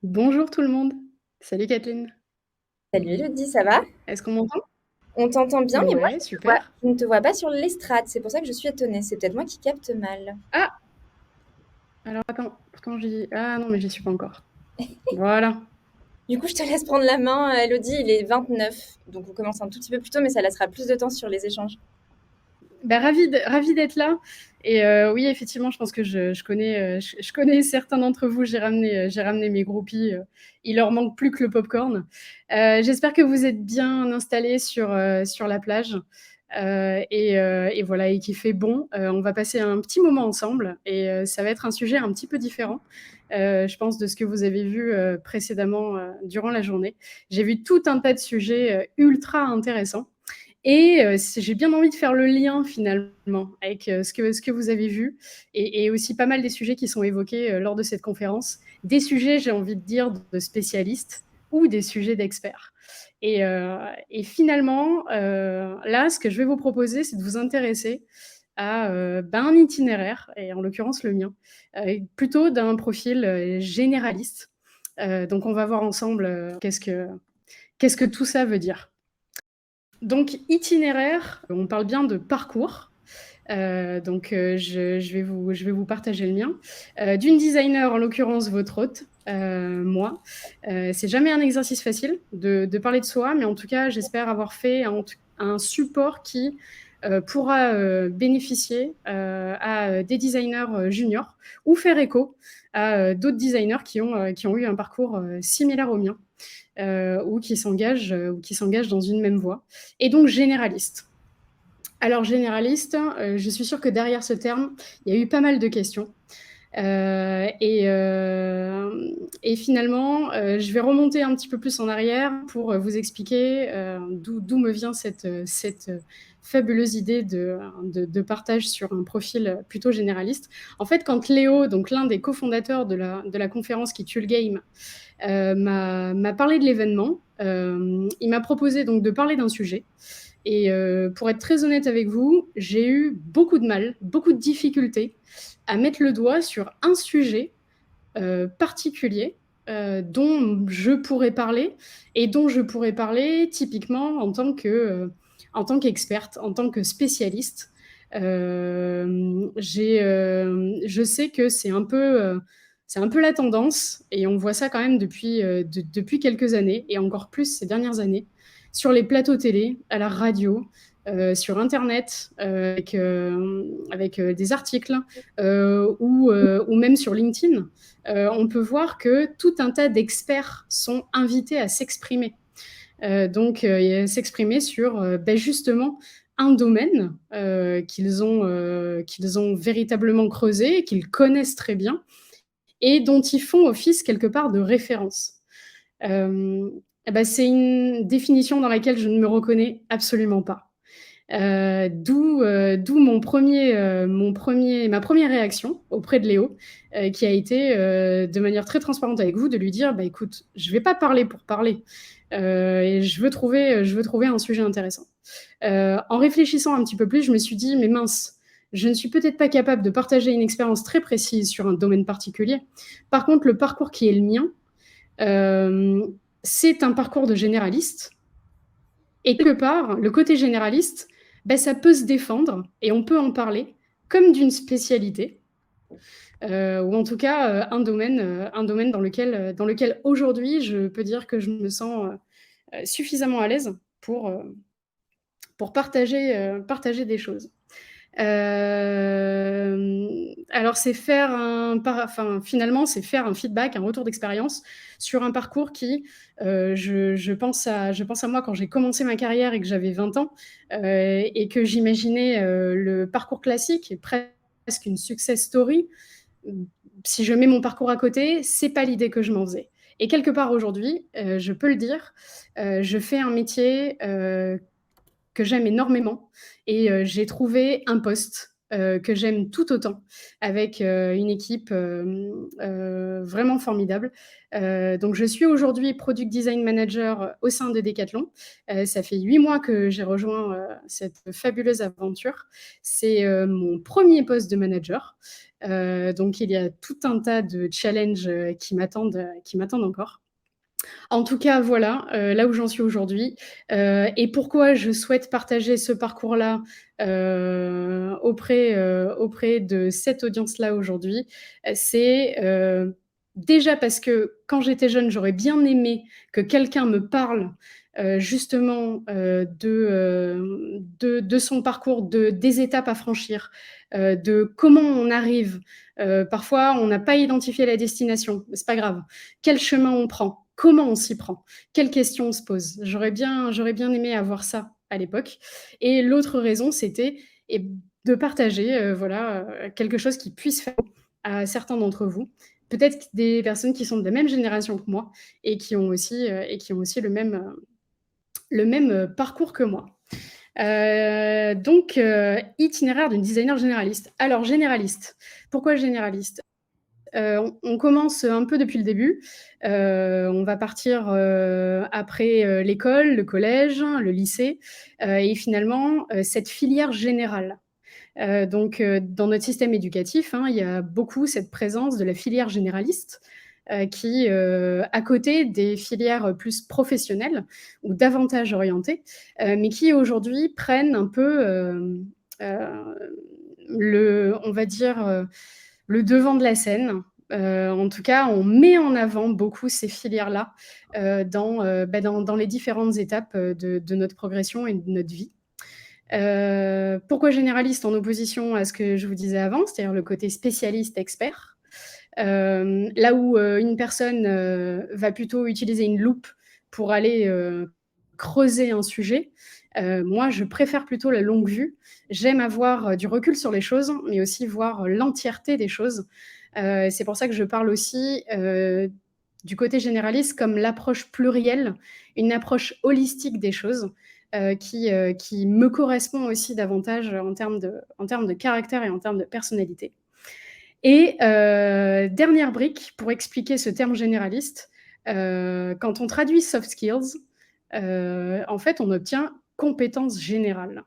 Bonjour tout le monde. Salut Kathleen. Salut Elodie, ça va? Est-ce qu'on m'entend? On t'entend bien, mais moi Ouais, super. je ne te vois pas sur l'estrade, c'est pour ça que je suis étonnée. C'est peut-être moi qui capte mal. Ah, alors attends, pourtant j'y... Ah non, mais j'y suis pas encore. Voilà. Du coup, je te laisse prendre la main, Elodie, il est 29, donc on commence un tout petit peu plus tôt, mais ça laissera plus de temps sur les échanges. Bah, ravie d'être là. Et oui, effectivement, je pense que je connais, je connais certains d'entre vous. J'ai ramené mes groupies. Il leur manque plus que le popcorn. J'espère que vous êtes bien installés sur la plage. Et voilà, et qu'il fait bon. On va passer un petit moment ensemble et ça va être un sujet un petit peu différent, je pense, de ce que vous avez vu précédemment durant la journée. J'ai vu tout un tas de sujets ultra intéressants. Et j'ai bien envie de faire le lien finalement avec ce que vous avez vu et aussi pas mal des sujets qui sont évoqués lors de cette conférence. Des sujets, j'ai envie de dire, de spécialistes ou des sujets d'experts. Et finalement, là, ce que je vais vous proposer, c'est de vous intéresser à un itinéraire, et en l'occurrence le mien, plutôt d'un profil généraliste. Donc on va voir ensemble qu'est-ce que tout ça veut dire. Donc, itinéraire, on parle bien de parcours. Je vais vous partager le mien. D'une designer, en l'occurrence votre hôte, moi. C'est jamais un exercice facile de parler de soi, mais en tout cas, j'espère avoir fait un support qui pourra bénéficier à des designers juniors ou faire écho à d'autres designers qui ont eu un parcours similaire au mien ou qui s'engagent dans une même voie. Et donc généraliste. Alors généraliste, je suis sûre que derrière ce terme, il y a eu pas mal de questions. Et finalement, je vais remonter un petit peu plus en arrière pour vous expliquer d'où me vient cette fabuleuse idée de partage sur un profil plutôt généraliste. En fait, quand Léo, donc l'un des cofondateurs de la conférence qui tue le game, m'a parlé de l'événement. Il m'a proposé donc de parler d'un sujet. Et pour être très honnête avec vous, j'ai eu beaucoup de mal, beaucoup de difficultés à mettre le doigt sur un sujet particulier dont je pourrais parler et dont je pourrais parler typiquement en tant qu'experte, en tant que spécialiste. Je sais que c'est un peu la tendance et on voit ça quand même depuis quelques années et encore plus ces dernières années sur les plateaux télé, à la radio, sur Internet, avec des articles ou même sur LinkedIn. On peut voir que tout un tas d'experts sont invités à s'exprimer. S'exprimer sur justement un domaine qu'ils ont véritablement creusé, qu'ils connaissent très bien et dont ils font office quelque part de référence. Euh, c'est une définition dans laquelle je ne me reconnais absolument pas. D'où ma première réaction auprès de Léo, qui a été de manière très transparente avec vous, de lui dire, bah écoute, je vais pas parler pour parler, et je veux trouver un sujet intéressant. En réfléchissant un petit peu plus, je me suis dit, mais mince, je ne suis peut-être pas capable de partager une expérience très précise sur un domaine particulier. Par contre, le parcours qui est le mien, euh, c'est un parcours de généraliste. Et quelque part, le côté généraliste, ben, ça peut se défendre et on peut en parler comme d'une spécialité, ou en tout cas un domaine dans lequel aujourd'hui je peux dire que je me sens suffisamment à l'aise pour partager des choses. Alors, finalement, c'est faire un feedback, un retour d'expérience sur un parcours qui, je pense à moi quand j'ai commencé ma carrière et que j'avais 20 ans, et que j'imaginais le parcours classique, presque une success story. Si je mets mon parcours à côté, c'est pas l'idée que je m'en faisais. Et quelque part aujourd'hui, je peux le dire, je fais un métier que j'aime énormément et j'ai trouvé un poste que j'aime tout autant, avec une équipe vraiment formidable. Donc je suis aujourd'hui Product Design Manager au sein de Decathlon. Ça fait 8 mois que j'ai rejoint cette fabuleuse aventure. C'est mon premier poste de manager. Donc il y a tout un tas de challenges qui m'attendent encore. En tout cas, voilà, là où j'en suis aujourd'hui, et pourquoi je souhaite partager ce parcours-là auprès de cette audience-là aujourd'hui. C'est déjà parce que quand j'étais jeune, j'aurais bien aimé que quelqu'un me parle justement de son parcours, des étapes à franchir, de comment on arrive. Parfois, on n'a pas identifié la destination, mais c'est pas grave. Quel chemin on prend? Comment on s'y prend? Quelles questions on se pose? J'aurais bien aimé avoir ça à l'époque. Et l'autre raison, c'était de partager voilà, quelque chose qui puisse faire à certains d'entre vous. Peut-être des personnes qui sont de la même génération que moi et qui ont aussi le même parcours que moi. Donc, itinéraire d'une designer généraliste. Alors, généraliste. Pourquoi généraliste? On commence un peu depuis le début. On va partir après l'école, le collège, le lycée, et finalement cette filière générale. Donc, dans notre système éducatif, il y a beaucoup cette présence de la filière généraliste qui, à côté des filières plus professionnelles ou davantage orientées, mais qui aujourd'hui prennent un peu on va dire, le devant de la scène. En tout cas, on met en avant beaucoup ces filières-là dans les différentes étapes de notre progression et de notre vie. Pourquoi généraliste en opposition à ce que je vous disais avant, c'est-à-dire le côté spécialiste expert, là où une personne va plutôt utiliser une loupe pour aller creuser un sujet. Moi, je préfère plutôt la longue vue. J'aime avoir du recul sur les choses, mais aussi voir l'entièreté des choses. C'est pour ça que je parle aussi du côté généraliste comme l'approche plurielle, une approche holistique des choses qui me correspond aussi davantage en termes de caractère et en termes de personnalité. Et dernière brique pour expliquer ce terme généraliste, quand on traduit soft skills, en fait, on obtient compétences générales.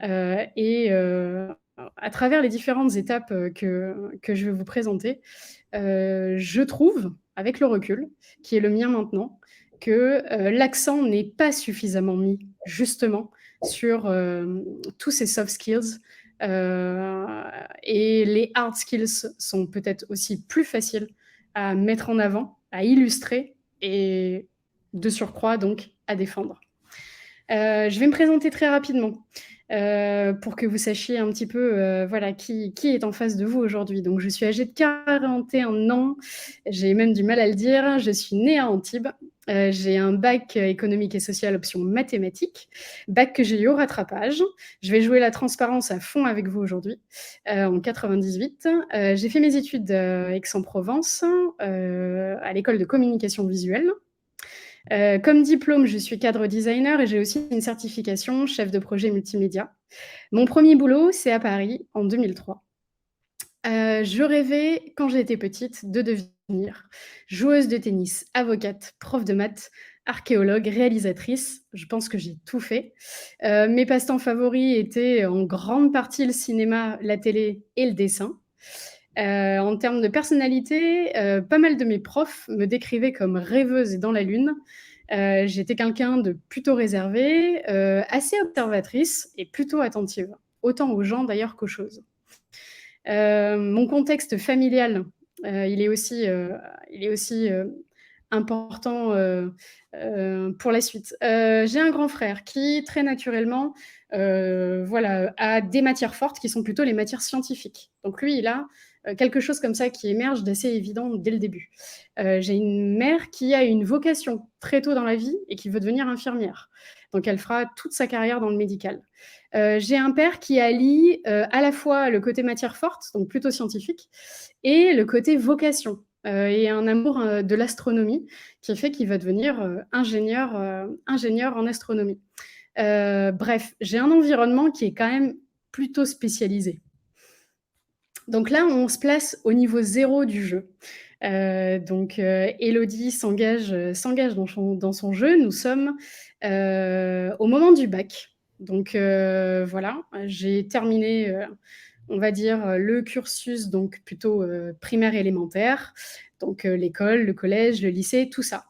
Et à travers les différentes étapes que je vais vous présenter, je trouve, avec le recul, qui est le mien maintenant, que l'accent n'est pas suffisamment mis, justement, sur tous ces soft skills. Et les hard skills sont peut-être aussi plus faciles à mettre en avant, à illustrer et de surcroît, donc, à défendre. Je vais me présenter très rapidement pour que vous sachiez un petit peu voilà, qui est en face de vous aujourd'hui. Donc, je suis âgée de 41 ans, j'ai même du mal à le dire, je suis née à Antibes, j'ai un bac économique et social option mathématiques, bac que j'ai eu au rattrapage. Je vais jouer la transparence à fond avec vous aujourd'hui, en 98. J'ai fait mes études à Aix-en-Provence, à l'école de communication visuelle. Comme diplôme, je suis cadre designer et j'ai aussi une certification chef de projet multimédia. Mon premier boulot, c'est à Paris, en 2003. Je rêvais, quand j'étais petite, de devenir joueuse de tennis, avocate, prof de maths, archéologue, réalisatrice. Je pense que j'ai tout fait. Mes passe-temps favoris étaient en grande partie le cinéma, la télé et le dessin. En termes de personnalité, pas mal de mes profs me décrivaient comme rêveuse et dans la lune. J'étais quelqu'un de plutôt réservé, assez observatrice et plutôt attentive, autant aux gens d'ailleurs qu'aux choses. Mon contexte familial, il est aussi important pour la suite. J'ai un grand frère qui, très naturellement, voilà, a des matières fortes qui sont plutôt les matières scientifiques. Donc lui, il a quelque chose comme ça qui émerge d'assez évident dès le début. J'ai une mère qui a une vocation très tôt dans la vie et qui veut devenir infirmière. Donc elle fera toute sa carrière dans le médical. J'ai un père qui allie à la fois le côté matière forte, donc plutôt scientifique, et le côté vocation. Et un amour de l'astronomie qui fait qu'il va devenir ingénieur en astronomie. Bref, j'ai un environnement qui est quand même plutôt spécialisé. Donc là, on se place au niveau 0 du jeu. Donc Élodie s'engage dans son jeu. Nous sommes au moment du bac. Donc voilà, j'ai terminé, on va dire, le cursus donc plutôt primaire élémentaire, donc l'école, le collège, le lycée, tout ça.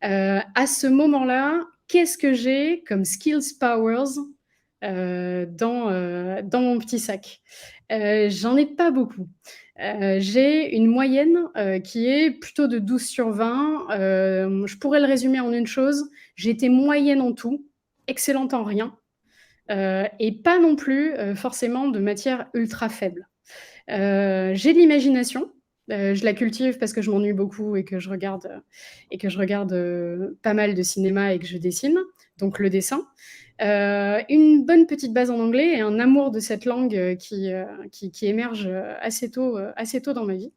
À ce moment-là, qu'est-ce que j'ai comme skills powers dans mon petit sac? J'en ai pas beaucoup. J'ai une moyenne qui est plutôt de 12 sur 20. Je pourrais le résumer en une chose. J'ai été moyenne en tout, excellente en rien, et pas non plus forcément de matière ultra faible. J'ai de l'imagination. Je la cultive parce que je m'ennuie beaucoup et que je regarde pas mal de cinéma et que je dessine, donc le dessin. Une bonne petite base en anglais et un amour de cette langue qui émerge assez tôt dans ma vie.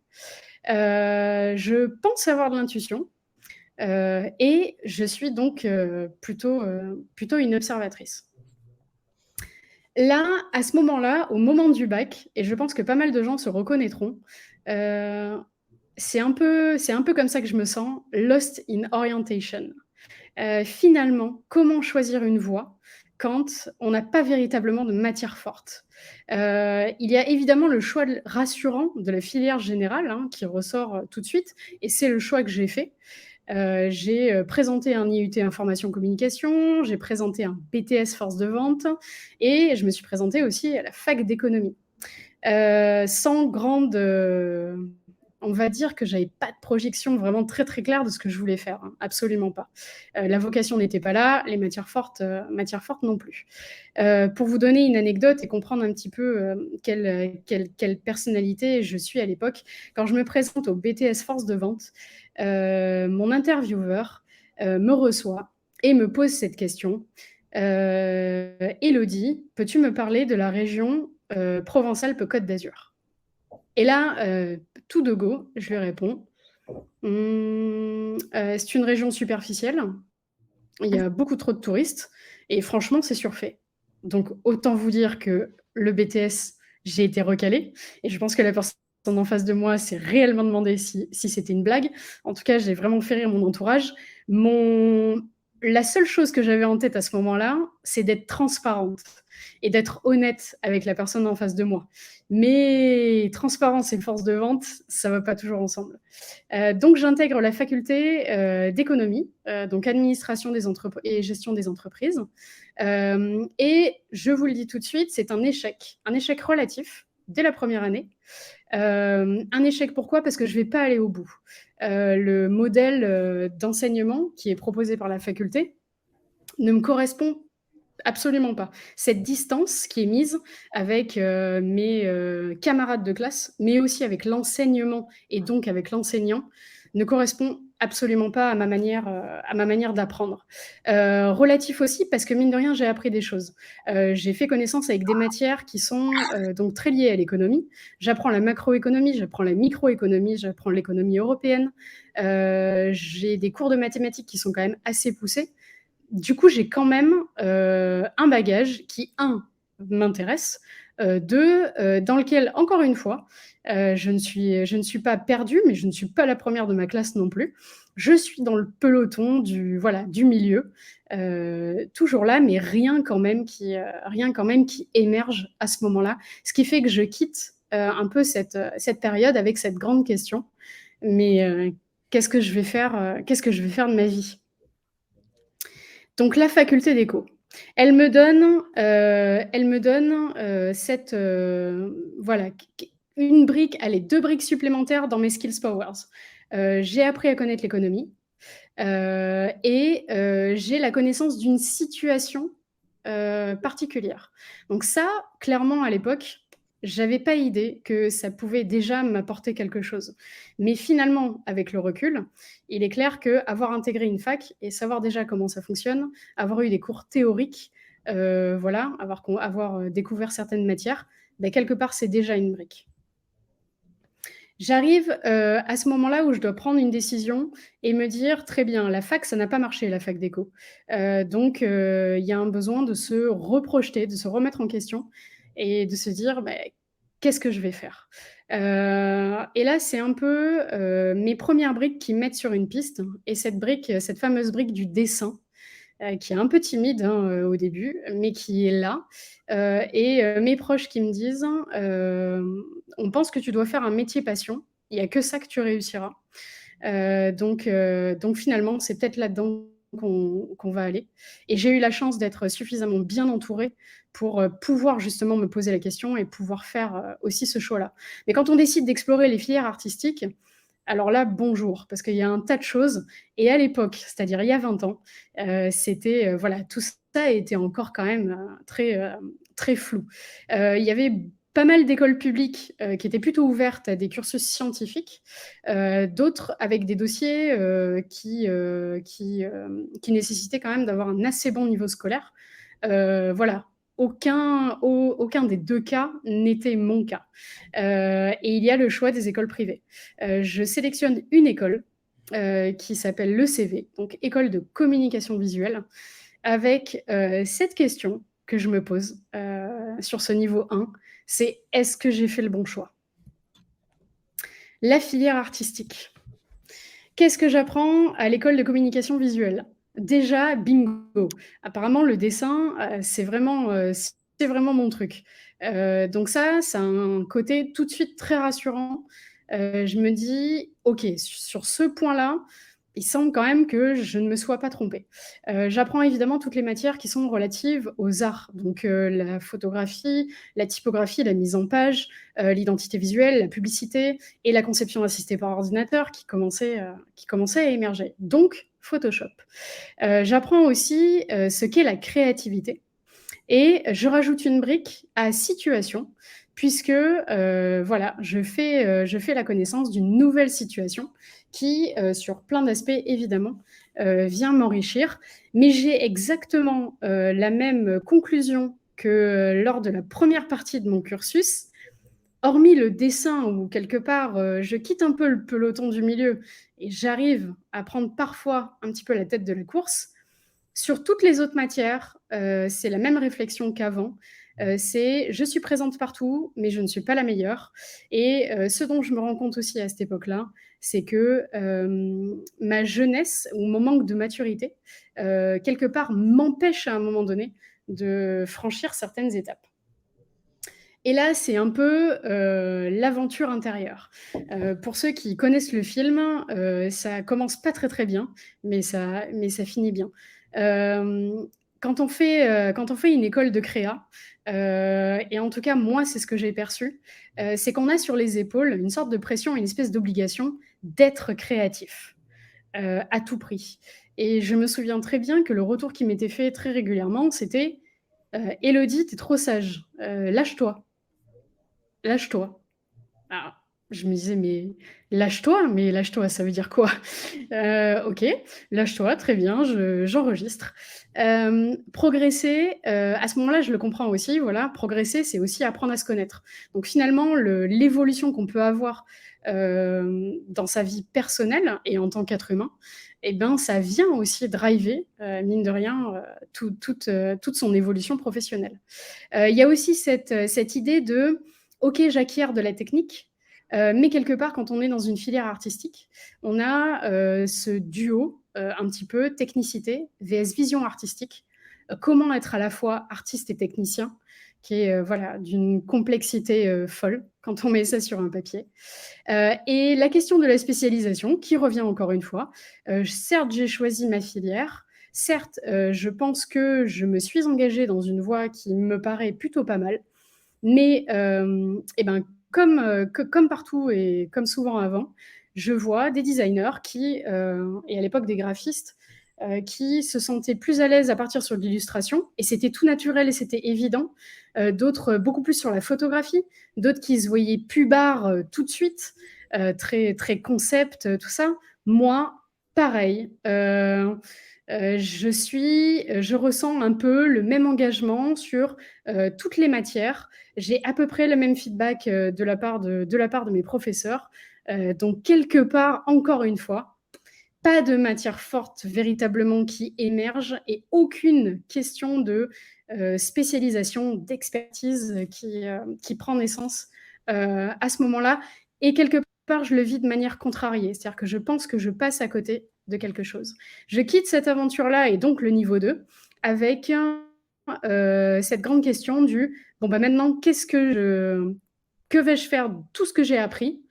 Je pense avoir de l'intuition et je suis donc plutôt une observatrice. Là, à ce moment-là, au moment du bac, et je pense que pas mal de gens se reconnaîtront, c'est un peu comme ça que je me sens, lost in orientation. Finalement, comment choisir une voie quand on n'a pas véritablement de matière forte? Il y a évidemment le choix rassurant de la filière générale hein, qui ressort tout de suite, et c'est le choix que j'ai fait. J'ai présenté un IUT Information Communication, j'ai présenté un BTS Force de Vente et je me suis présentée aussi à la fac d'économie. Sans grande... on va dire que j'avais pas de projection vraiment très très claire de ce que je voulais faire, hein, absolument pas. La vocation n'était pas là, les matières fortes non plus. Pour vous donner une anecdote et comprendre un petit peu quelle personnalité je suis à l'époque, quand je me présente au BTS Force de Vente, mon intervieweur me reçoit et me pose cette question. Élodie, peux-tu me parler de la région Provence-Alpes-Côte d'Azur? Et là, tout de go, je lui réponds, c'est une région superficielle, il y a beaucoup trop de touristes, et franchement, c'est surfait. Donc, autant vous dire que le BTS, j'ai été recalée, et je pense que la personne en face de moi s'est réellement demandé si c'était une blague. En tout cas, j'ai vraiment fait rire mon entourage. La seule chose que j'avais en tête à ce moment-là, c'est d'être transparente et d'être honnête avec la personne en face de moi. Mais transparence et force de vente, ça va pas toujours ensemble. Donc j'intègre la faculté d'économie, donc administration des entreprises et gestion des entreprises. Et je vous le dis tout de suite, c'est un échec relatif dès la première année. Un échec pourquoi? Parce que je ne vais pas aller au bout. Le modèle d'enseignement qui est proposé par la faculté ne me correspond absolument pas. Cette distance qui est mise avec mes camarades de classe, mais aussi avec l'enseignement et donc avec l'enseignant, ne correspond absolument pas à ma manière d'apprendre. Relatif aussi parce que mine de rien, j'ai appris des choses. J'ai fait connaissance avec des matières qui sont donc très liées à l'économie. J'apprends la macroéconomie, j'apprends la microéconomie, j'apprends l'économie européenne. J'ai des cours de mathématiques qui sont quand même assez poussés. Du coup, j'ai quand même un bagage qui, m'intéresse, dans lequel, encore une fois, je ne suis pas perdue, mais je ne suis pas la première de ma classe non plus. Je suis dans le peloton du milieu, toujours là, mais rien quand même qui émerge à ce moment-là, ce qui fait que je quitte un peu cette période avec cette grande question. Mais qu'est-ce que je vais faire de ma vie? Donc la faculté d'éco, elle me donne cette voilà une brique, allez 2 briques supplémentaires dans mes skills powers. J'ai appris à connaître l'économie et j'ai la connaissance d'une situation particulière. Donc ça, clairement à l'époque, j'avais pas idée que ça pouvait déjà m'apporter quelque chose. Mais finalement, avec le recul, il est clair qu'avoir intégré une fac et savoir déjà comment ça fonctionne, avoir eu des cours théoriques, voilà, avoir découvert certaines matières, bah, quelque part, c'est déjà une brique. J'arrive à ce moment-là où je dois prendre une décision et me dire, très bien, la fac, ça n'a pas marché, la fac d'éco. Donc, il y a un besoin de se reprojeter, de se remettre en question et de se dire, bah, qu'est-ce que je vais faire? Et là, c'est un peu, mes premières briques qui mettent sur une piste et cette brique, cette fameuse brique du dessin, qui est un peu timide, hein, au début, mais qui est là, mes proches qui me disent, «On pense que tu dois faire un métier passion, il y a que ça que tu réussiras». Donc finalement, c'est peut-être là-dedans qu'on va aller. Et j'ai eu la chance d'être suffisamment bien entourée pour pouvoir justement me poser la question et pouvoir faire aussi ce choix-là. Mais quand on décide d'explorer les filières artistiques, alors là, bonjour, parce qu'il y a un tas de choses. Et à l'époque, c'est-à-dire il y a 20 ans, c'était, voilà, tout ça était encore quand même très flou. Il y avait pas mal d'écoles publiques qui étaient plutôt ouvertes à des cursus scientifiques, d'autres avec des dossiers qui nécessitaient quand même d'avoir un assez bon niveau scolaire. Voilà, aucun des deux cas n'était mon cas. Et il y a le choix des écoles privées. Je sélectionne une école qui s'appelle l'ECV, donc École de communication visuelle, avec cette question que je me pose sur ce niveau 1, c'est est-ce que j'ai fait le bon choix? La filière artistique. Qu'est-ce que j'apprends à l'école de communication visuelle? Déjà, bingo! Apparemment, le dessin, c'est vraiment mon truc. Donc ça a un côté tout de suite très rassurant. Je me dis: «OK, sur ce point-là, il semble quand même que je ne me sois pas trompée». J'apprends évidemment toutes les matières qui sont relatives aux arts, donc la photographie, la typographie, la mise en page, l'identité visuelle, la publicité et la conception assistée par ordinateur qui commençait à émerger, donc Photoshop. J'apprends aussi ce qu'est la créativité et je rajoute une brique à situation puisque voilà, je fais la connaissance d'une nouvelle situation qui, sur plein d'aspects évidemment, vient m'enrichir. Mais j'ai exactement la même conclusion que lors de la première partie de mon cursus, hormis le dessin où quelque part, je quitte un peu le peloton du milieu et j'arrive à prendre parfois un petit peu la tête de la course. Sur toutes les autres matières, c'est la même réflexion qu'avant. C'est je suis présente partout, mais je ne suis pas la meilleure. Et ce dont je me rends compte aussi à cette époque-là, c'est que ma jeunesse ou mon manque de maturité, quelque part, m'empêche à un moment donné de franchir certaines étapes. Et là, c'est un peu l'aventure intérieure. Pour ceux qui connaissent le film, ça commence pas très très bien, mais ça finit bien. Euh, quand on fait une école de créa, et en tout cas moi c'est ce que j'ai perçu, c'est qu'on a sur les épaules une sorte de pression, une espèce d'obligation d'être créatif à tout prix. Et je me souviens très bien que le retour qui m'était fait très régulièrement, c'était Élodie, t'es trop sage, lâche-toi. Lâche-toi. Ah, je me disais, mais lâche-toi, ça veut dire quoi? Ok, lâche-toi, très bien, j'enregistre. Progresser, à ce moment-là, je le comprends aussi, voilà, progresser, c'est aussi apprendre à se connaître. Donc finalement, l'évolution qu'on peut avoir dans sa vie personnelle et en tant qu'être humain, eh ben, ça vient aussi driver, mine de rien, toute son évolution professionnelle. Il y a aussi cette idée de OK, j'acquiers de la technique, mais quelque part, quand on est dans une filière artistique, on a ce duo un petit peu technicité vs vision artistique. Comment être à la fois artiste et technicien, qui est voilà, d'une complexité folle quand on met ça sur un papier. Et la question de la spécialisation, qui revient encore une fois. Certes, j'ai choisi ma filière. Certes, je pense que je me suis engagée dans une voie qui me paraît plutôt pas mal. Mais eh ben, comme partout et comme souvent avant, je vois des designers et à l'époque des graphistes, qui se sentaient plus à l'aise à partir sur de l'illustration, et c'était tout naturel et c'était évident. D'autres beaucoup plus sur la photographie, d'autres qui se voyaient pubard tout de suite, très, très concept, tout ça. Moi, pareil. Je ressens un peu le même engagement sur toutes les matières. J'ai à peu près le même feedback de la part de mes professeurs. Donc, quelque part, encore une fois, pas de matière forte véritablement qui émerge et aucune question de spécialisation, d'expertise qui prend naissance à ce moment-là et quelque part, je le vis de manière contrariée. C'est-à-dire que je pense que je passe à côté de quelque chose. Je quitte cette aventure-là et donc le niveau 2 avec cette grande question du bon, bah maintenant, que vais-je faire de tout ce que j'ai appris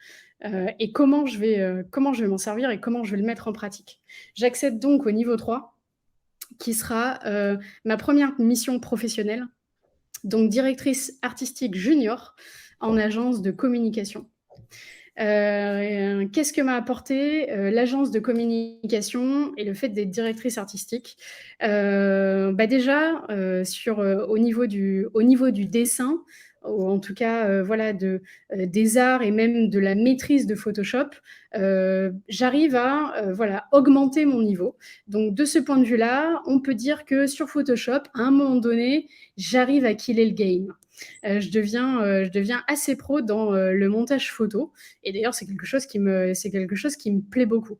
et comment je vais m'en servir et comment je vais le mettre en pratique. J'accède donc au niveau 3 qui sera ma première mission professionnelle, donc directrice artistique junior en agence de communication. Qu'est-ce que m'a apporté l'agence de communication et le fait d'être directrice artistique déjà, au niveau du dessin, ou en tout cas voilà, des arts et même de la maîtrise de Photoshop, j'arrive à voilà, augmenter mon niveau. Donc de ce point de vue-là, on peut dire que sur Photoshop, à un moment donné, j'arrive à killer le game. Je deviens assez pro dans le montage photo. Et d'ailleurs, c'est quelque chose qui me plaît beaucoup.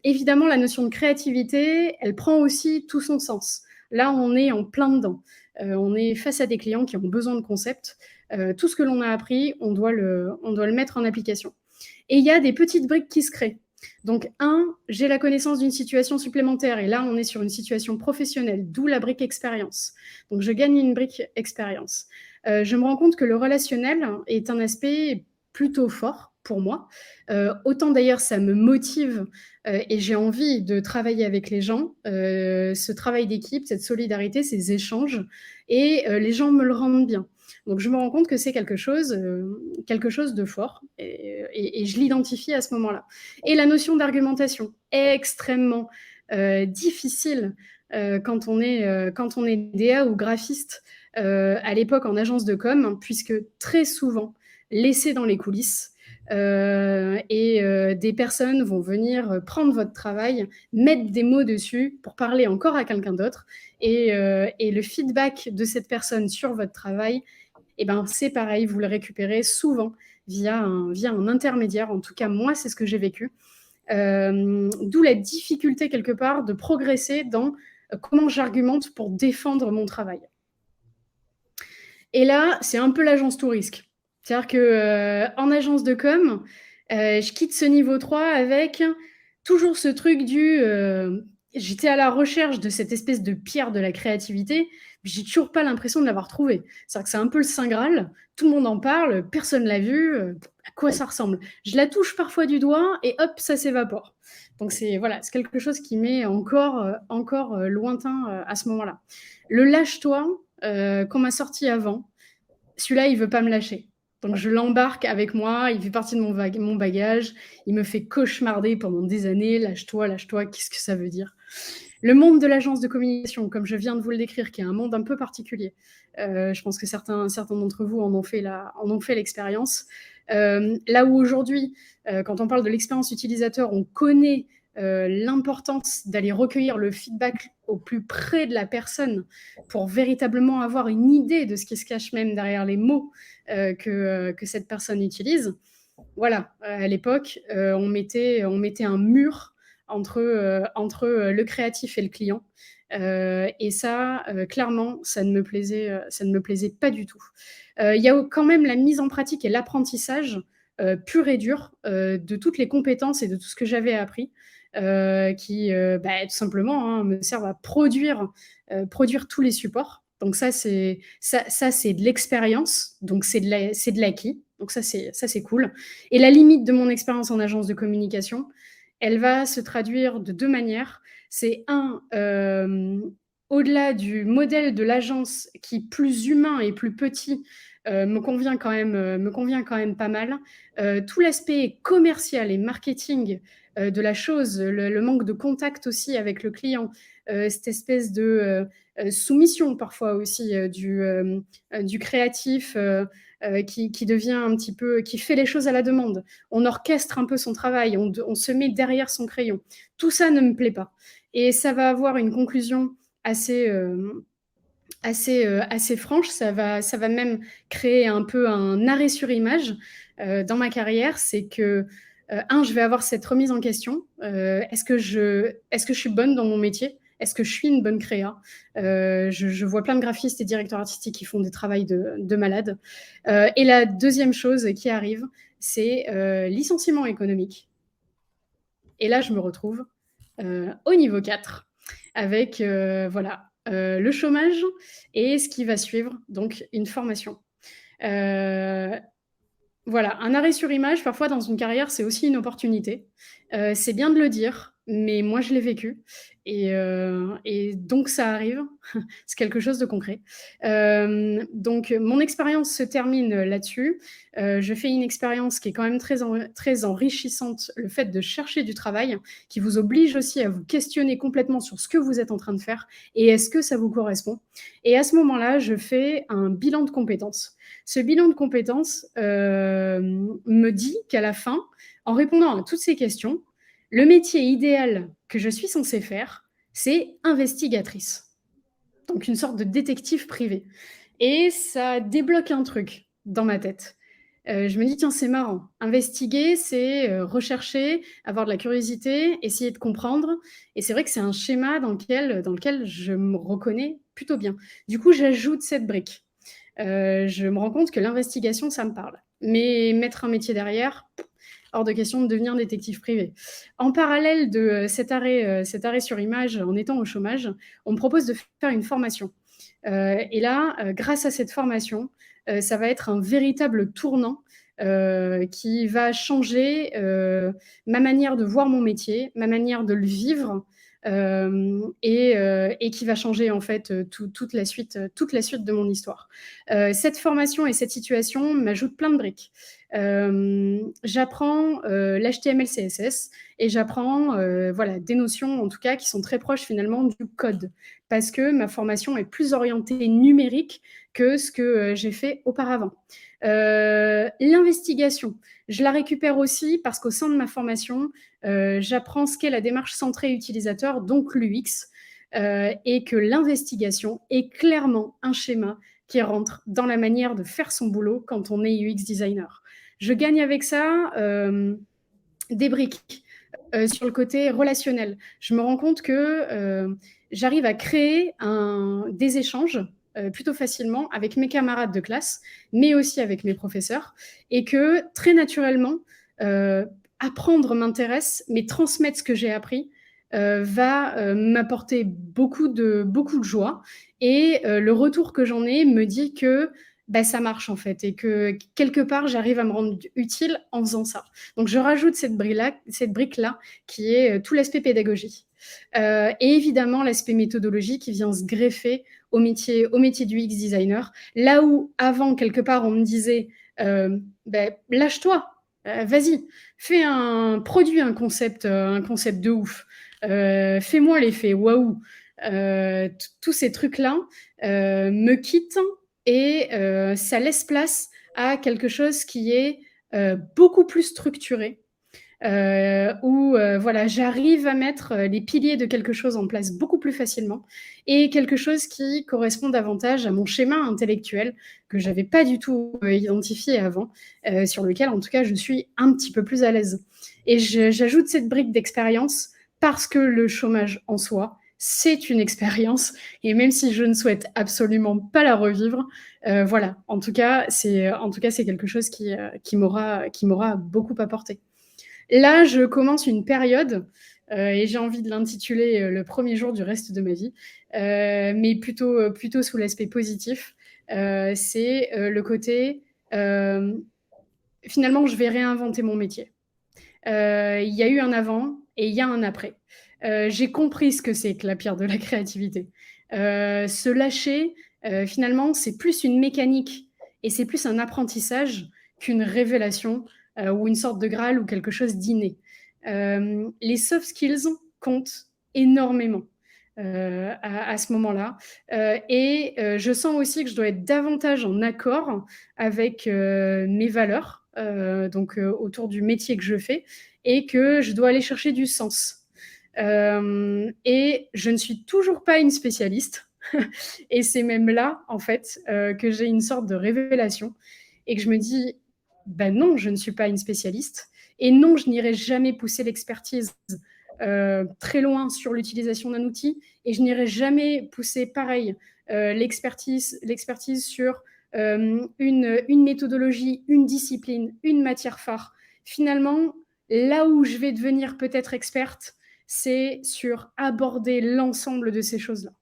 Évidemment, la notion de créativité, elle prend aussi tout son sens. Là, on est en plein dedans. On est face à des clients qui ont besoin de concepts. Tout ce que l'on a appris, on doit le mettre en application. Et il y a des petites briques qui se créent. Donc, j'ai la connaissance d'une situation supplémentaire, et là, on est sur une situation professionnelle, d'où la brique expérience. Donc, je gagne une brique expérience. Je me rends compte que le relationnel est un aspect plutôt fort pour moi. Autant d'ailleurs, ça me motive et j'ai envie de travailler avec les gens. Ce travail d'équipe, cette solidarité, ces échanges, et les gens me le rendent bien. Donc, je me rends compte que c'est quelque chose de fort et je l'identifie à ce moment-là. Et la notion d'argumentation, extrêmement difficile quand on est DA ou graphiste à l'époque en agence de com, puisque très souvent, laissé dans les coulisses, des personnes vont venir prendre votre travail, mettre des mots dessus pour parler encore à quelqu'un d'autre, et le feedback de cette personne sur votre travail, c'est pareil, vous le récupérez souvent via un intermédiaire. En tout cas, moi, c'est ce que j'ai vécu. D'où la difficulté, quelque part, de progresser dans comment j'argumente pour défendre mon travail. Et là, c'est un peu l'agence tout risque. C'est-à-dire qu'en agence de com, je quitte ce niveau 3 avec toujours ce truc j'étais à la recherche de cette espèce de pierre de la créativité, mais j'ai toujours pas l'impression de l'avoir trouvée. C'est-à-dire que c'est un peu le Saint Graal, tout le monde en parle, personne l'a vu, à quoi ça ressemble? Je la touche parfois du doigt et hop, ça s'évapore. Donc c'est quelque chose qui m'est encore lointain à ce moment-là. Le lâche-toi qu'on m'a sorti avant, celui-là, il veut pas me lâcher. Donc je l'embarque avec moi, il fait partie de mon bagage, il me fait cauchemarder pendant des années, lâche-toi, qu'est-ce que ça veut dire? Le monde de l'agence de communication, comme je viens de vous le décrire, qui est un monde un peu particulier, je pense que certains d'entre vous en ont fait l'expérience. Là où aujourd'hui, quand on parle de l'expérience utilisateur, on connaît l'importance d'aller recueillir le feedback au plus près de la personne pour véritablement avoir une idée de ce qui se cache même derrière les mots que cette personne utilise. Voilà, à l'époque, on mettait un mur entre le créatif et le client. Et ça, clairement, ça ne me plaisait pas du tout. Il y a quand même la mise en pratique et l'apprentissage pur et dur de toutes les compétences et de tout ce que j'avais appris, qui tout simplement me servent à produire tous les supports. Donc ça, c'est de l'expérience, donc c'est de l'acquis. Donc ça, c'est cool. Et la limite de mon expérience en agence de communication, elle va se traduire de deux manières. C'est au-delà du modèle de l'agence qui, plus humain et plus petit, me convient quand même pas mal. Tout l'aspect commercial et marketing de la chose, le manque de contact aussi avec le client, cette espèce de soumission parfois aussi du créatif qui devient un petit peu, qui fait les choses à la demande. On orchestre un peu son travail, on se met derrière son crayon. Tout ça ne me plaît pas. Et ça va avoir une conclusion assez franche. Ça va même créer un peu un arrêt sur image dans ma carrière. C'est que, je vais avoir cette remise en question. Est-ce que je suis bonne dans mon métier? est-ce que je suis une bonne créa? Je vois plein de graphistes et directeurs artistiques qui font des travails de malades. Et la deuxième chose qui arrive, c'est licenciement économique. Et là, je me retrouve au niveau 4 avec le chômage et ce qui va suivre, donc une formation. Voilà, un arrêt sur image, parfois dans une carrière, c'est aussi une opportunité. C'est bien de le dire, mais moi je l'ai vécu. Et donc ça arrive, c'est quelque chose de concret. Donc mon expérience se termine là-dessus. Je fais une expérience qui est quand même très enrichissante, le fait de chercher du travail, qui vous oblige aussi à vous questionner complètement sur ce que vous êtes en train de faire et est-ce que ça vous correspond. Et à ce moment-là, je fais un bilan de compétences. Ce bilan de compétences me dit qu'à la fin, en répondant à toutes ces questions, le métier idéal que je suis censée faire, c'est investigatrice. Donc une sorte de détective privé. Et ça débloque un truc dans ma tête. Je me dis, tiens, c'est marrant. Investiguer, c'est rechercher, avoir de la curiosité, essayer de comprendre. Et c'est vrai que c'est un schéma dans lequel je me reconnais plutôt bien. Du coup, j'ajoute cette brique. Je me rends compte que l'investigation, ça me parle. Mais mettre un métier derrière, hors de question de devenir détective privé. En parallèle de cet arrêt sur image en étant au chômage, on me propose de faire une formation. Et là, grâce à cette formation, ça va être un véritable tournant qui va changer ma manière de voir mon métier, ma manière de le vivre, et qui va changer en fait toute la suite de mon histoire. Cette formation et cette situation m'ajoutent plein de briques. J'apprends l'HTML, CSS et j'apprends des notions en tout cas qui sont très proches finalement du code parce que ma formation est plus orientée numérique que ce que j'ai fait auparavant. L'investigation, je la récupère aussi parce qu'au sein de ma formation, j'apprends ce qu'est la démarche centrée utilisateur, donc l'UX, et que l'investigation est clairement un schéma qui rentre dans la manière de faire son boulot quand on est UX designer. Je gagne avec ça des briques sur le côté relationnel. Je me rends compte que j'arrive à créer des échanges plutôt facilement avec mes camarades de classe, mais aussi avec mes professeurs, et que très naturellement, apprendre m'intéresse, mais transmettre ce que j'ai appris va m'apporter beaucoup de joie. Et le retour que j'en ai me dit que ça marche en fait, et que quelque part, j'arrive à me rendre utile en faisant ça. Donc je rajoute cette brique-là qui est tout l'aspect pédagogie. Et évidemment, l'aspect méthodologie qui vient se greffer au métier du UX designer. Là où, avant, quelque part, on me disait lâche-toi, vas-y, produis un concept de ouf, fais-moi l'effet waouh. Tous ces trucs-là me quittent et ça laisse place à quelque chose qui est beaucoup plus structuré, où j'arrive à mettre les piliers de quelque chose en place beaucoup plus facilement et quelque chose qui correspond davantage à mon schéma intellectuel que je n'avais pas du tout identifié avant, sur lequel en tout cas je suis un petit peu plus à l'aise. Et j'ajoute cette brique d'expérience parce que le chômage en soi, c'est une expérience, et même si je ne souhaite absolument pas la revivre, en tout cas c'est quelque chose qui m'aura beaucoup apporté. Là, je commence une période, et j'ai envie de l'intituler le premier jour du reste de ma vie, mais plutôt sous l'aspect positif. C'est le côté, finalement, je vais réinventer mon métier. Il y a eu un avant et il y a un après. J'ai compris ce que c'est que la pierre de la créativité. Se lâcher, finalement, c'est plus une mécanique et c'est plus un apprentissage qu'une révélation ou une sorte de Graal ou quelque chose d'inné. Les soft skills comptent énormément à ce moment-là. Et je sens aussi que je dois être davantage en accord avec mes valeurs, autour du métier que je fais, et que je dois aller chercher du sens. Et je ne suis toujours pas une spécialiste. Et c'est même là, en fait, que j'ai une sorte de révélation et que je me dis, non, je ne suis pas une spécialiste. Et non, je n'irai jamais pousser l'expertise très loin sur l'utilisation d'un outil et je n'irai jamais pousser pareil l'expertise sur une méthodologie, une discipline, une matière phare. Finalement, là où je vais devenir peut-être experte, c'est sur aborder l'ensemble de ces choses-là.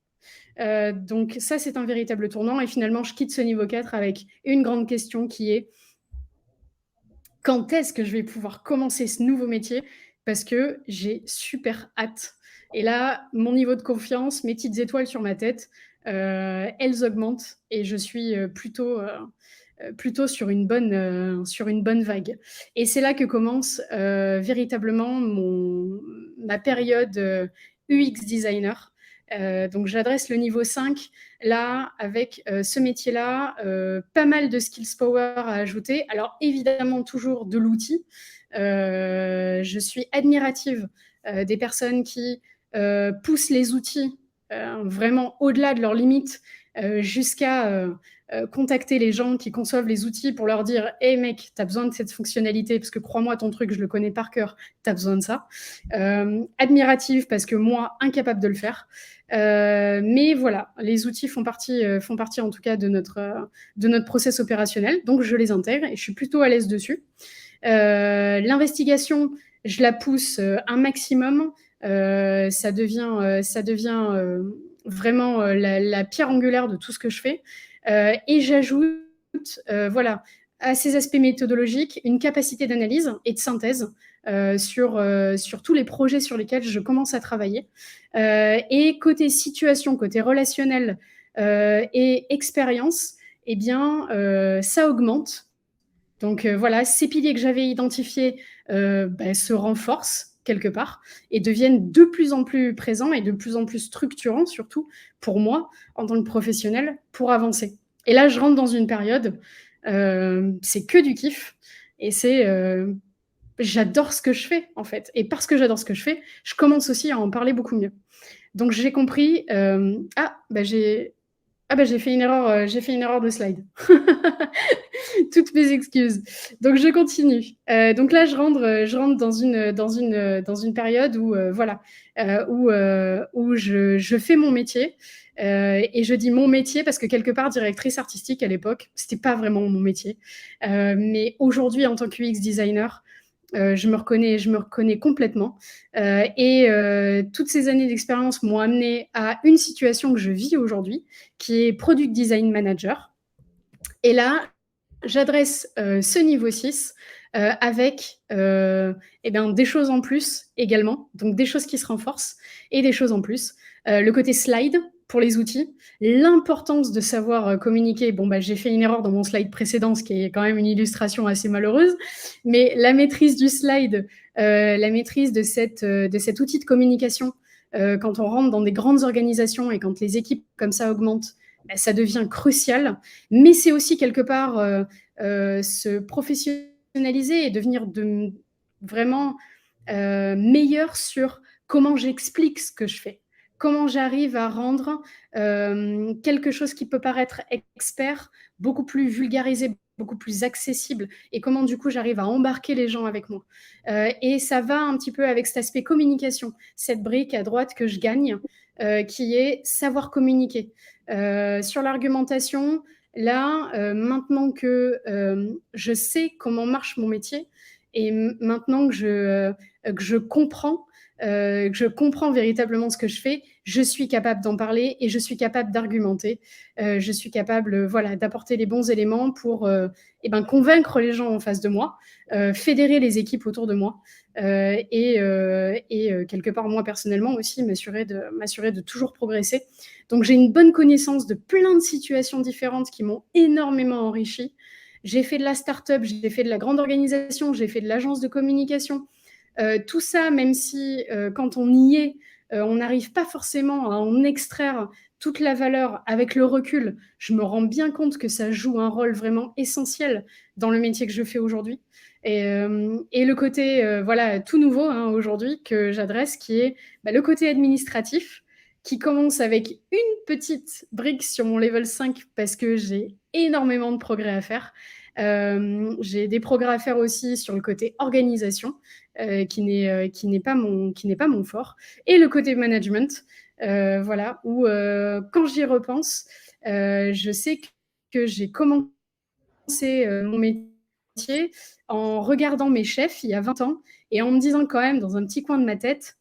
Donc ça, c'est un véritable tournant. Et finalement, je quitte ce niveau 4 avec une grande question qui est quand est-ce que je vais pouvoir commencer ce nouveau métier? Parce que j'ai super hâte. Et là, mon niveau de confiance, mes petites étoiles sur ma tête, elles augmentent et je suis plutôt sur une bonne vague. Et c'est là que commence véritablement ma période UX designer. Donc j'adresse le niveau 5 là avec ce métier-là, pas mal de skills power à ajouter. Alors évidemment toujours de l'outil. Je suis admirative des personnes qui poussent les outils vraiment au-delà de leurs limites jusqu'à contacter les gens qui conçoivent les outils pour leur dire « Hey mec, t'as besoin de cette fonctionnalité parce que crois-moi, ton truc, je le connais par cœur, t'as besoin de ça. » Admirative parce que moi, incapable de le faire. Mais voilà, les outils font partie en tout cas de notre process opérationnel, donc je les intègre et je suis plutôt à l'aise dessus. L'investigation, je la pousse un maximum. Ça devient vraiment la pierre angulaire de tout ce que je fais. Et j'ajoute, voilà, à ces aspects méthodologiques, une capacité d'analyse et de synthèse sur tous les projets sur lesquels je commence à travailler. Et côté situation, côté relationnel et expérience, eh bien, ça augmente. Donc voilà, ces piliers que j'avais identifiés se renforcent quelque part et deviennent de plus en plus présents et de plus en plus structurants, surtout pour moi, en tant que professionnel, pour avancer. Et là, je rentre dans une période, c'est que du kiff et j'adore ce que je fais, en fait. Et parce que j'adore ce que je fais, je commence aussi à en parler beaucoup mieux. Donc j'ai compris, j'ai fait une erreur de slide. Toutes mes excuses. Donc je continue. Donc là, je rentre dans une période où où je fais mon métier. Et je dis mon métier parce que quelque part, directrice artistique à l'époque, c'était pas vraiment mon métier. Mais aujourd'hui, en tant que UX designer, je me reconnais complètement. Toutes ces années d'expérience m'ont amené à une situation que je vis aujourd'hui, qui est Product Design Manager. Et là, j'adresse ce niveau 6 avec des choses en plus également, donc des choses qui se renforcent et des choses en plus. Le côté slide pour les outils, l'importance de savoir communiquer. Bon, j'ai fait une erreur dans mon slide précédent, ce qui est quand même une illustration assez malheureuse, mais la maîtrise du slide, la maîtrise de cet outil de communication, quand on rentre dans des grandes organisations et quand les équipes comme ça augmentent, ça devient crucial. Mais c'est aussi quelque part se professionnaliser et devenir vraiment meilleur sur comment j'explique ce que je fais. Comment j'arrive à rendre quelque chose qui peut paraître expert beaucoup plus vulgarisé, beaucoup plus accessible et comment du coup j'arrive à embarquer les gens avec moi. Et ça va un petit peu avec cet aspect communication, cette brique à droite que je gagne, qui est savoir communiquer. Sur l'argumentation, là, maintenant que je sais comment marche mon métier et maintenant que je comprends véritablement ce que je fais, je suis capable d'en parler et je suis capable d'argumenter. Je suis capable d'apporter les bons éléments pour convaincre les gens en face de moi, fédérer les équipes autour de moi et quelque part, moi personnellement aussi, m'assurer de toujours progresser. Donc, j'ai une bonne connaissance de plein de situations différentes qui m'ont énormément enrichi. J'ai fait de la start-up, j'ai fait de la grande organisation, j'ai fait de l'agence de communication. Tout ça, même si quand on y est, on n'arrive pas forcément à en extraire toute la valeur avec le recul, je me rends bien compte que ça joue un rôle vraiment essentiel dans le métier que je fais aujourd'hui. Et le côté tout nouveau aujourd'hui que j'adresse, qui est le côté administratif, qui commence avec une petite brique sur mon level 5 parce que j'ai énormément de progrès à faire. J'ai des progrès à faire aussi sur le côté organisation. qui n'est pas mon fort, et le côté management, voilà, où quand j'y repense, je sais que j'ai commencé mon métier en regardant mes chefs il y a 20 ans et en me disant quand même dans un petit coin de ma tête,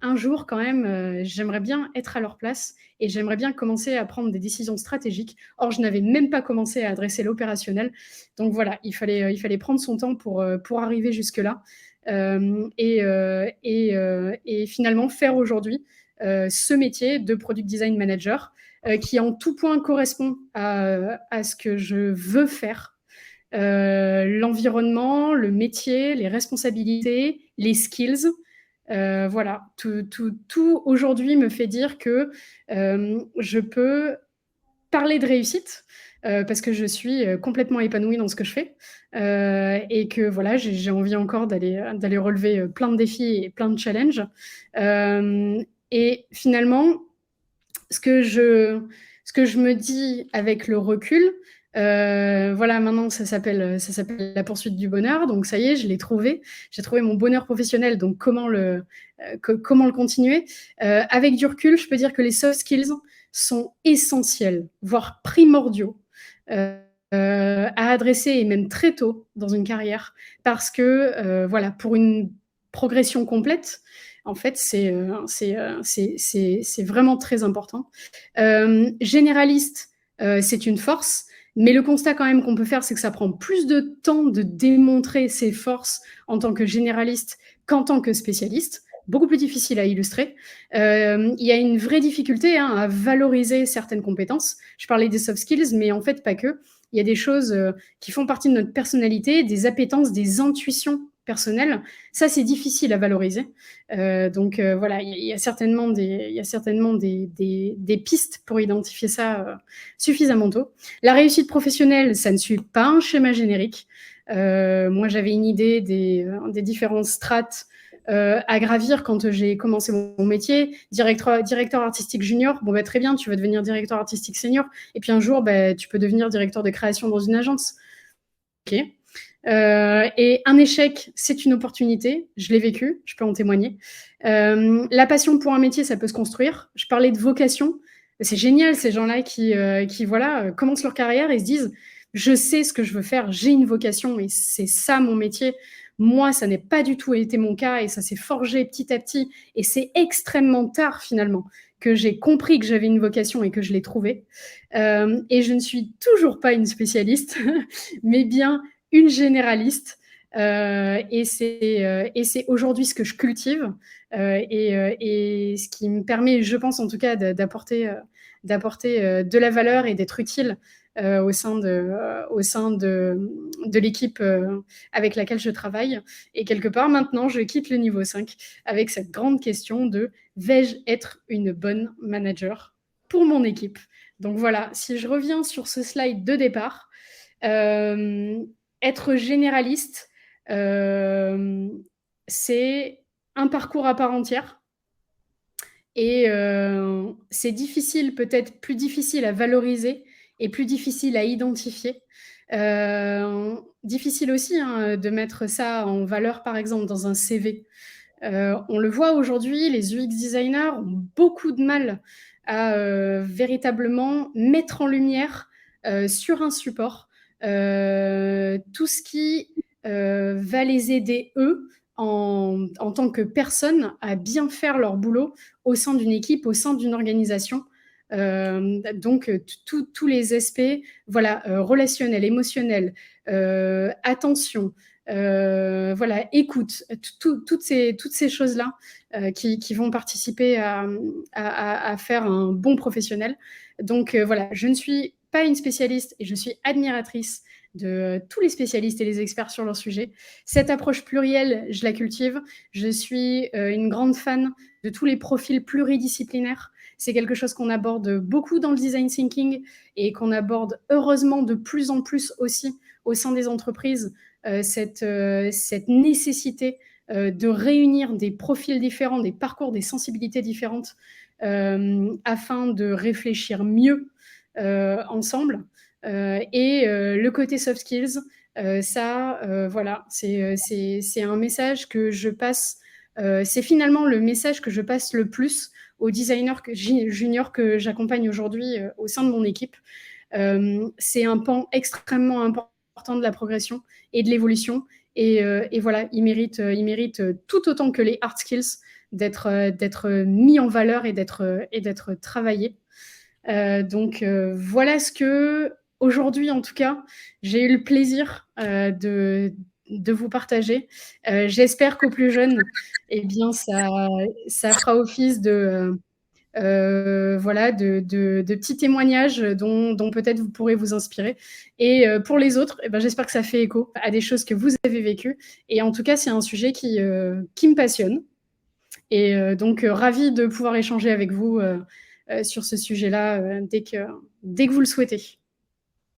un jour quand même, j'aimerais bien être à leur place et j'aimerais bien commencer à prendre des décisions stratégiques. Or, je n'avais même pas commencé à adresser l'opérationnel. Donc voilà, il fallait prendre son temps pour arriver jusque-là et finalement faire aujourd'hui ce métier de Product Design Manager qui en tout point correspond à ce que je veux faire. L'environnement, le métier, les responsabilités, les skills. Voilà, tout aujourd'hui me fait dire que je peux parler de réussite parce que je suis complètement épanouie dans ce que je fais et que voilà, j'ai envie encore d'aller relever plein de défis et plein de challenges. Et finalement, ce que je me dis avec le recul, voilà, maintenant ça s'appelle la poursuite du bonheur. Donc ça y est, je l'ai trouvé. J'ai trouvé mon bonheur professionnel. Donc comment le continuer avec du recul, je peux dire que les soft skills sont essentiels, voire primordiaux. À adresser et même très tôt dans une carrière parce que voilà, pour une progression complète, en fait, c'est vraiment très important. Généraliste, c'est une force, mais le constat quand même qu'on peut faire, c'est que ça prend plus de temps de démontrer ses forces en tant que généraliste qu'en tant que spécialiste. Beaucoup plus difficile à illustrer. Il y a une vraie difficulté à valoriser certaines compétences. Je parlais des soft skills, mais en fait, pas que. Il y a des choses qui font partie de notre personnalité, des appétences, des intuitions personnelles. Ça, c'est difficile à valoriser. Donc voilà, il y a certainement des pistes pour identifier ça suffisamment tôt. La réussite professionnelle, ça ne suit pas un schéma générique. Moi, j'avais une idée des différentes strates à gravir quand j'ai commencé mon métier. Directeur artistique junior, bon, bah, très bien, tu vas devenir directeur artistique senior. Et puis un jour, bah, tu peux devenir directeur de création dans une agence. Ok. Et un échec, c'est une opportunité. Je l'ai vécu, je peux en témoigner. La passion pour un métier, ça peut se construire. Je parlais de vocation. C'est génial, ces gens-là qui voilà, commencent leur carrière et se disent « Je sais ce que je veux faire, j'ai une vocation et c'est ça mon métier ». Moi, ça n'est pas du tout été mon cas et ça s'est forgé petit à petit. Et c'est extrêmement tard, finalement, que j'ai compris que j'avais une vocation et que je l'ai trouvée. Et je ne suis toujours pas une spécialiste, mais bien une généraliste. Et c'est aujourd'hui ce que je cultive et ce qui me permet, je pense en tout cas, d'apporter de la valeur et d'être utile au sein de l'équipe avec laquelle je travaille. Et quelque part, maintenant, je quitte le niveau 5 avec cette grande question de vais-je être une bonne manager pour mon équipe? Donc voilà, si je reviens sur ce slide de départ, être généraliste, c'est un parcours à part entière. Et c'est difficile, peut-être plus difficile à valoriser et plus difficile à identifier. Difficile aussi de mettre ça en valeur, par exemple, dans un CV. On le voit aujourd'hui, les UX designers ont beaucoup de mal à véritablement mettre en lumière sur un support tout ce qui va les aider, eux, en tant que personne, à bien faire leur boulot au sein d'une équipe, au sein d'une organisation. Donc, tous les aspects voilà, relationnels, émotionnels, attention, voilà, écoute, toutes ces choses-là qui vont participer à faire un bon professionnel. Donc, voilà, je ne suis pas une spécialiste et je suis admiratrice de tous les spécialistes et les experts sur leur sujet. Cette approche plurielle, je la cultive. Je suis une grande fan de tous les profils pluridisciplinaires. C'est quelque chose qu'on aborde beaucoup dans le design thinking et qu'on aborde heureusement de plus en plus aussi au sein des entreprises, cette nécessité de réunir des profils différents, des parcours, des sensibilités différentes afin de réfléchir mieux ensemble. et le côté soft skills, ça, voilà, c'est un message que je passe. C'est finalement le message que je passe le plus aux designers juniors que j'accompagne aujourd'hui au sein de mon équipe. C'est un pan extrêmement important de la progression et de l'évolution. Et voilà, il mérite tout autant que les hard skills d'être mis en valeur et d'être travaillé. Donc voilà ce que, aujourd'hui en tout cas, j'ai eu le plaisir de vous partager. J'espère qu'aux plus jeunes, eh bien, ça fera office voilà, de petits témoignages dont peut-être vous pourrez vous inspirer. Et pour les autres, eh ben, j'espère que ça fait écho à des choses que vous avez vécues. Et en tout cas, c'est un sujet qui me passionne. Et donc, ravi de pouvoir échanger avec vous sur ce sujet-là dès que vous le souhaitez.